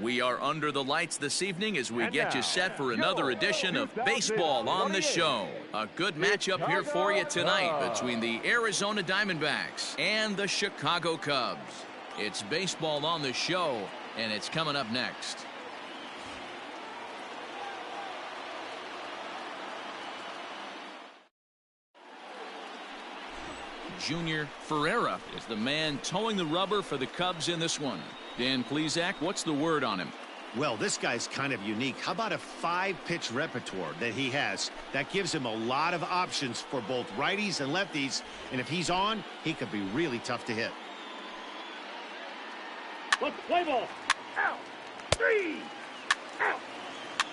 We are under the lights this evening as we get you set for another edition of Baseball on the Show. A good matchup here for you tonight between the Arizona Diamondbacks and the Chicago Cubs. It's Baseball on the Show, and it's coming up next. Junior Ferreira is the man towing the rubber for the Cubs in this one. Dan Plesac, what's the word on him? Well, this guy's kind of unique. How about a 5-pitch repertoire that he has? That gives him a lot of options for both righties and lefties. And if he's on, he could be really tough to hit. Let's play ball. Out. 3. Out.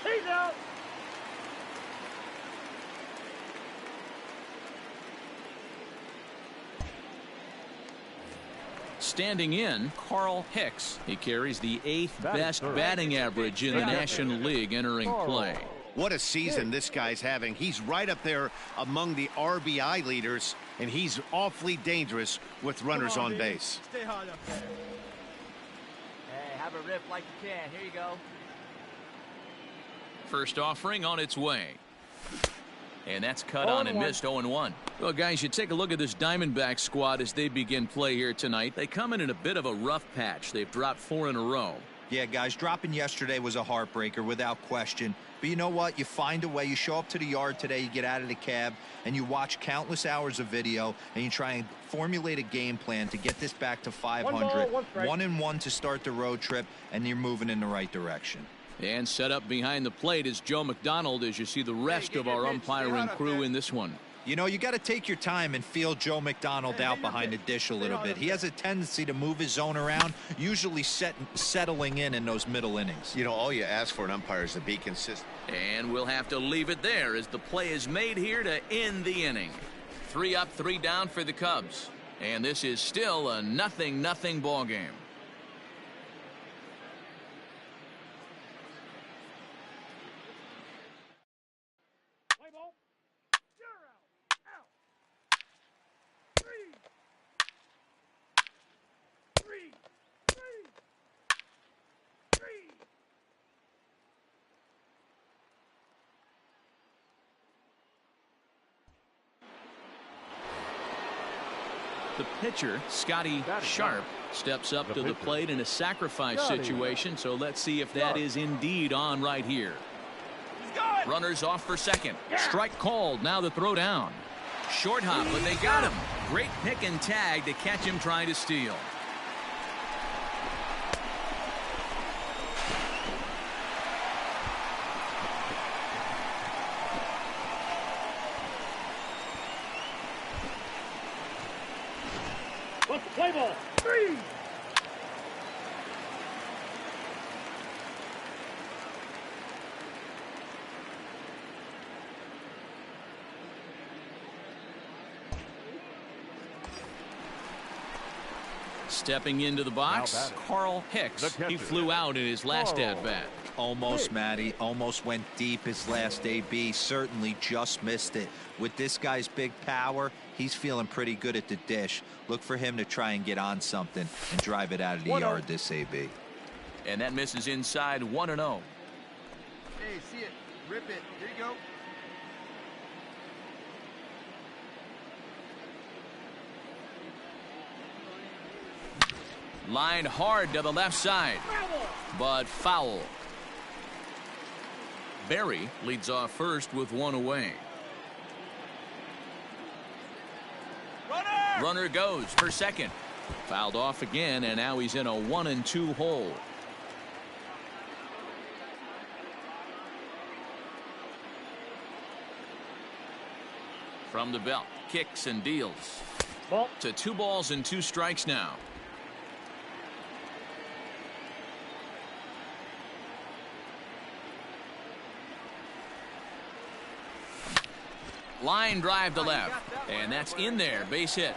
He's out. Standing in, Carl Hicks. He carries the 8th best batting average in the National League entering play. What a season this guy's having. He's right up there among the RBI leaders, and he's awfully dangerous with runners on base. Stay hard up there. Hey, have a rip like you can. Here you go. First offering on its way. And that's cut on and missed. 0-1. Well, guys, you take a look at this Diamondback squad as they begin play here tonight. They come in a bit of a rough patch. They've dropped 4 in a row. Yeah, guys, dropping yesterday was a heartbreaker without question. But you know what? You find a way. You show up to the yard today, you get out of the cab, and you watch countless hours of video, and you try and formulate a game plan to get this back to 500. 1-1 to start the road trip, and you're moving in the right direction. And set up behind the plate is Joe McDonald as you see the rest of our umpiring crew in this one. You know, you got to take your time and feel Joe McDonald out behind the dish a little bit. He has a tendency to move his zone around, usually settling in those middle innings. You know, all you ask for an umpire is to be consistent. And we'll have to leave it there as the play is made here to end the inning. 3 up, 3 down for the Cubs. And this is still a 0-0 ball game. The pitcher, Scotty Sharp, steps up to the plate in a sacrifice situation, so let's see if that is indeed on right here. Runners off for second. Strike called. Now the throw down. Short hop, but they got him. Great pick and tag to catch him trying to steal. Play ball. 3. Stepping into the box, Carl Hicks. He flew out in his last at-bat. Almost, Matty. Almost went deep his last AB. Certainly just missed it. With this guy's big power, he's feeling pretty good at the dish. Look for him to try and get on something and drive it out of the yard this AB. And that misses inside 1-0. Hey, see it. Rip it. Here you go. Lined hard to the left side, but foul. Barry leads off first with 1 away. Runner goes for second. Fouled off again, and now he's in a 1-2 hole. From the belt, kicks and deals. To 2 balls and 2 strikes now. Line drive to left, and that's in there. Base hit.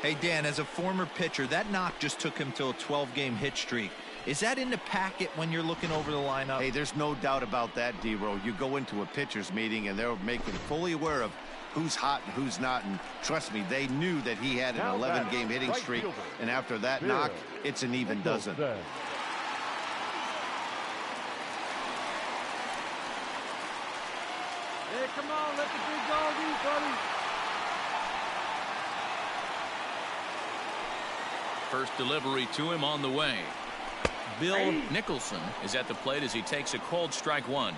Hey, Dan, as a former pitcher, that knock just took him to a 12-game hit streak. Is that in the packet when you're looking over the lineup? Hey, there's no doubt about that, D-Row. You go into a pitcher's meeting, and they're making fully aware of who's hot and who's not. And trust me, they knew that he had an 11-game hitting streak. And after that knock, it's an even dozen. Hey, come on, let the big dog eat, buddy. First delivery to him on the way. Bill Nicholson is at the plate as he takes a cold strike one.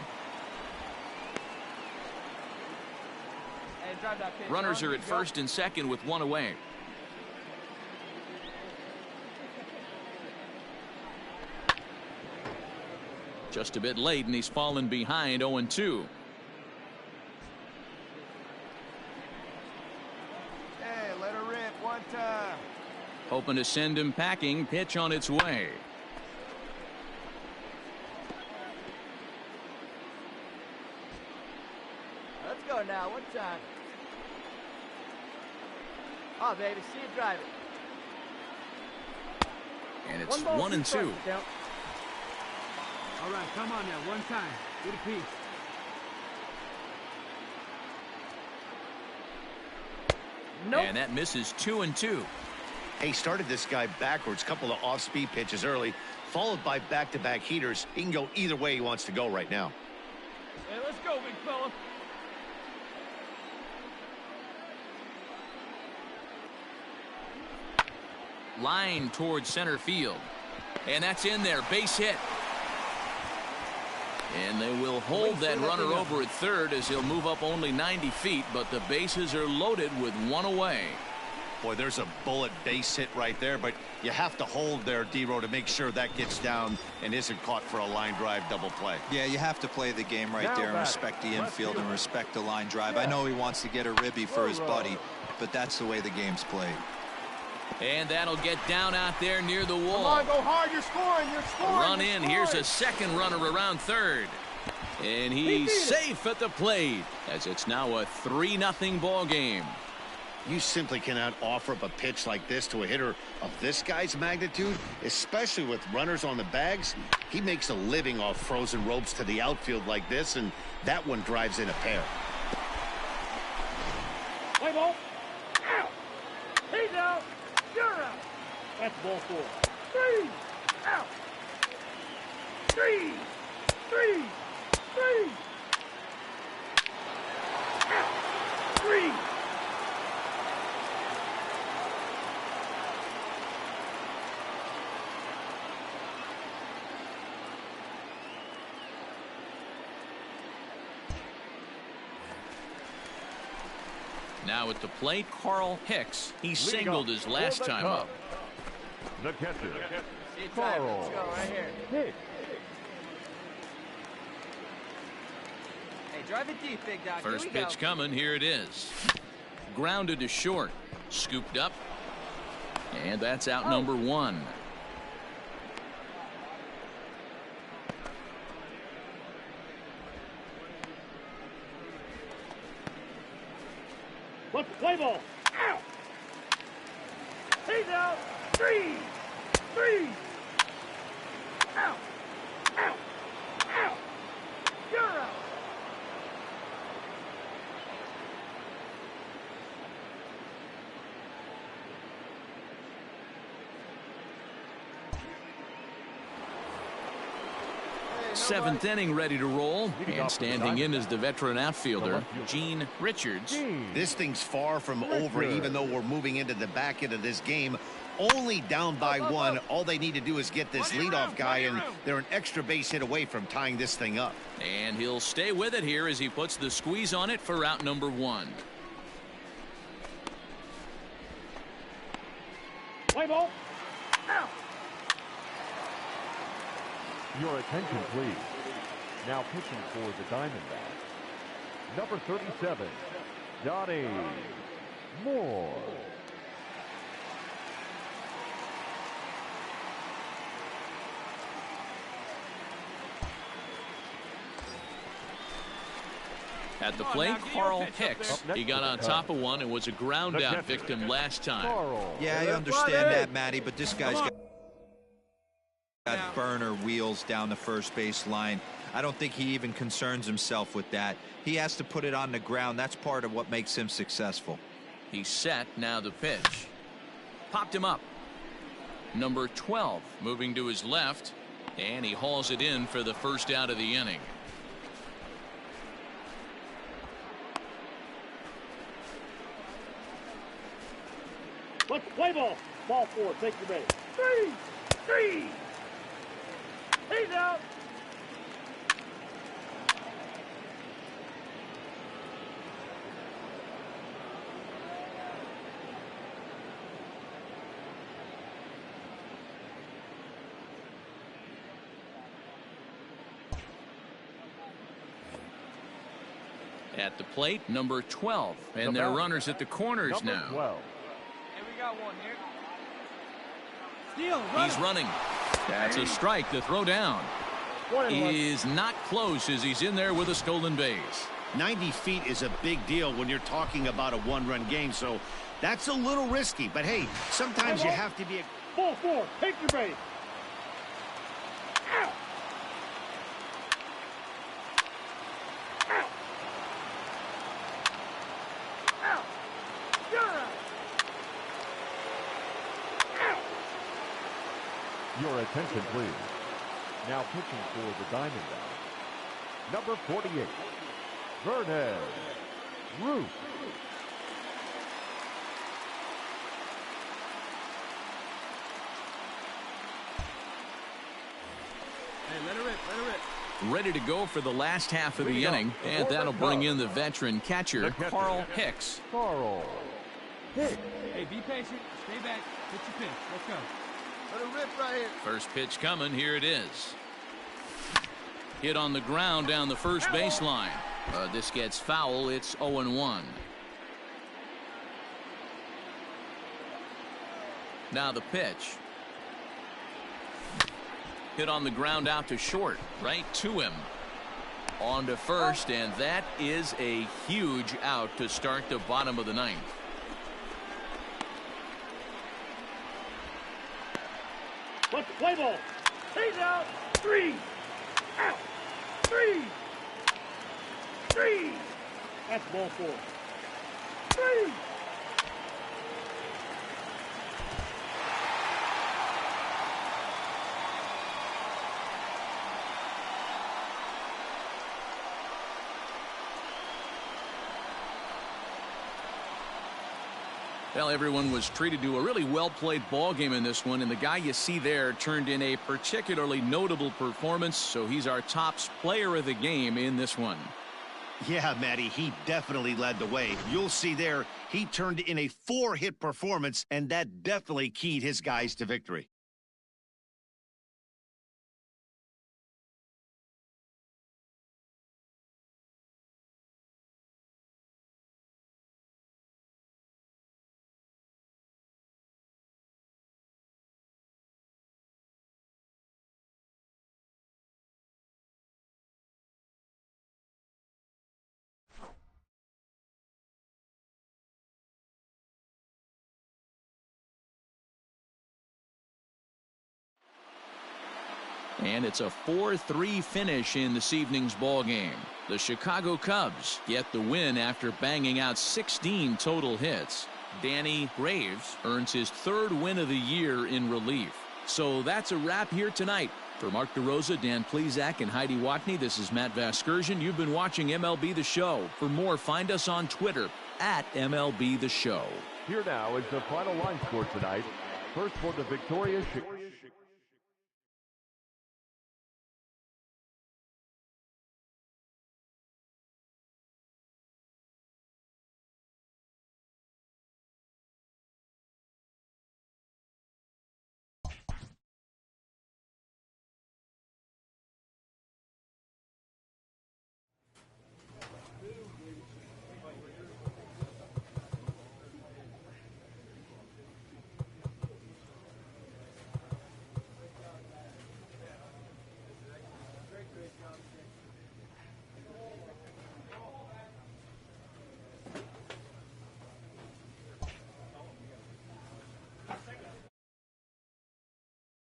Hey, drive that pitch. Runners are at first and second with one away. Just a bit late, and he's fallen behind 0-2. Hey, let her rip one time. Hoping to send him packing. Pitch on its way. Let's go now, one time. Oh, baby, see you drive it. And it's 1-2. all right, come on now, one time. Get a piece. Nope. And that misses 2-2. He started this guy backwards, couple of off-speed pitches early, followed by back-to-back heaters. He can go either way he wants to go right now. Hey, let's go, big fella. Line towards center field. And that's in there. Base hit. And they will hold that runner over at third as he'll move up only 90 feet, but the bases are loaded with one away. Boy, there's a bullet base hit right there, but you have to hold there, D-Row, to make sure that gets down and isn't caught for a line drive double play. Yeah, you have to play the game right there and respect the infield and respect the line drive. I know he wants to get a ribby for his buddy, but that's the way the game's played. And that'll get down out there near the wall. Come on, go hard, you're scoring, Run in, here's a second runner around third. And he's safe at the plate as it's now a 3-0 ball game. You simply cannot offer up a pitch like this to a hitter of this guy's magnitude, especially with runners on the bags. He makes a living off frozen ropes to the outfield like this, and that one drives in a pair. Play ball. Out. He's out. You're out. That's ball 4. 3. Out. 3. 3. 3. Out. 3. Now at the plate, Carl Hicks. He singled his last time up. The catcher, Carl. Let's go right here. Hicks. Hey, drive it deep, big dog. First pitch coming. Here it is. Grounded to short. Scooped up. And that's out number 1. Let's play ball. Out. He's out. 3. 3. Out. Out. Out. You're out. Seventh inning ready to roll. And standing in is the veteran outfielder, Gene Richards. This thing's far from over, even though we're moving into the back end of this game. Only down by 1. All they need to do is get this leadoff guy, and they're an extra base hit away from tying this thing up. And he'll stay with it here as he puts the squeeze on it for out number 1. Play ball. Out. Your attention, please. Now pitching for the Diamondbacks, number 37, Johnny Moore. At the plate, Carl Hicks. He got on top of one and was a ground out victim last time. Yeah, I understand that, Matty, but this guy's got burner wheels down the first base line. I don't think he even concerns himself with that. He has to put it on the ground. That's part of what makes him successful. He's set. Now the pitch. Popped him up. Number 12 moving to his left, and he hauls it in for the first out of the inning. Let's play ball. Ball 4. Take your base. 3. He's out. At the plate, number 12, and there are runners at the corners now. 12. Hey, we got one here. He's running. That's a strike. The throw down is not close as he's in there with a stolen base. 90 feet is a big deal when you're talking about a one-run game, so that's a little risky. But hey, sometimes you have to be a... Ball 4. Take your base. Out. Out. Out. You're out. Out. Your attention, please. Now pitching for the Diamondbacks, number 48, Vernon Ruth. Hey, let it rip, let it rip. Ready to go for the last half of the inning, and that'll bring in the veteran catcher, Carl Hicks. Carl Hicks. Hey, be patient. Stay back. Hit your pitch. Let's go. Let it rip right here. First pitch coming. Here it is. Hit on the ground down the first baseline. This gets foul. It's 0-1. Now the pitch. Hit on the ground out to short. Right to him. On to first, and that is a huge out to start the bottom of the ninth. Let's play ball. He's out. 3. Out. 3. That's ball 4. 3. Well, everyone was treated to a really well-played ball game in this one, and the guy you see there turned in a particularly notable performance, so he's our top player of the game in this one. Yeah, Matty, he definitely led the way. You'll see there, he turned in a 4-hit performance, and that definitely keyed his guys to victory. And it's a 4-3 finish in this evening's ball game. The Chicago Cubs get the win after banging out 16 total hits. Danny Graves earns his 3rd win of the year in relief. So that's a wrap here tonight. For Mark DeRosa, Dan Plesac, and Heidi Watney, this is Matt Vasgersian. You've been watching MLB The Show. For more, find us on Twitter at MLB The Show. Here now is the final line score tonight. First for the victorious Chicago.